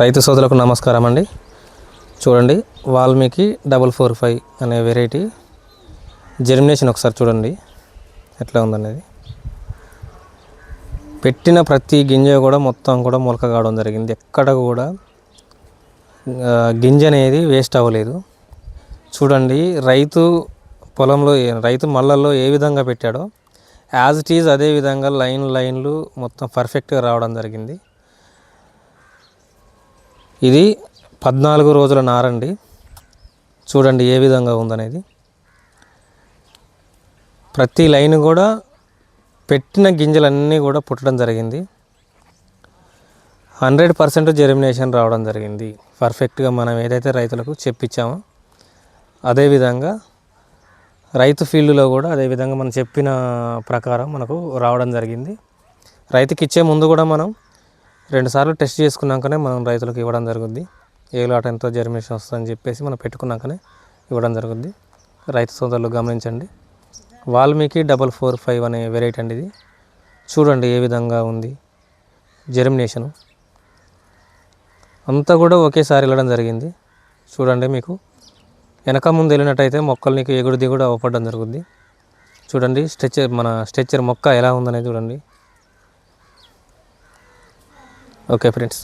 రైతు సోదరులకు నమస్కారం అండి. చూడండి, వాల్మీకి 445 అనే వెరైటీ జెర్మినేషన్ ఒకసారి చూడండి ఎట్లా ఉందనేది. పెట్టిన ప్రతి గింజ కూడా మొత్తం కూడా మొలక కావడం జరిగింది. ఎక్కడ కూడా గింజ అనేది వేస్ట్ అవ్వలేదు. చూడండి, రైతు పొలంలో రైతు మళ్ళల్లో ఏ విధంగా పెట్టాడో యాజ్ ఇట్ ఈజ్ అదే విధంగా లైన్లు మొత్తం పర్ఫెక్ట్గా రావడం జరిగింది. ఇది 14 రోజుల నారండి. చూడండి ఏ విధంగా ఉందనేది. ప్రతి లైన్ కూడా పెట్టిన గింజలన్నీ కూడా పుట్టడం జరిగింది. 100% జెర్మినేషన్ రావడం జరిగింది. పర్ఫెక్ట్గా మనం ఏదైతే రైతులకు చెప్పించామో అదేవిధంగా రైతు ఫీల్డ్లో కూడా అదేవిధంగా మనం చెప్పిన ప్రకారం మనకు రావడం జరిగింది. రైతుకి ఇచ్చే ముందు కూడా మనం 2 సార్లు టెస్ట్ చేసుకున్నాకనే మనం రైతులకు ఇవ్వడం జరుగుద్ది. ఏ లాట్ ఎంతో జెర్మినేషన్ వస్తుందని చెప్పేసి మనం పెట్టుకున్నాకనే ఇవ్వడం జరుగుద్ది. రైతు సోదరులు గమనించండి. వాల్మీకి 445 అనే వెరైటీ అండి ఇది. చూడండి ఏ విధంగా ఉంది జెర్మినేషను. అంతా కూడా ఒకేసారి వెళ్ళడం జరిగింది. చూడండి, మీకు వెనక ముందు వెళ్ళినట్టయితే మొక్కలు నీకు ఎగుడు దిగుడు అవ్వపడడం జరుగుద్ది. చూడండి స్ట్రెచ్చర్ మొక్క ఎలా ఉందనేది చూడండి. Okay friends.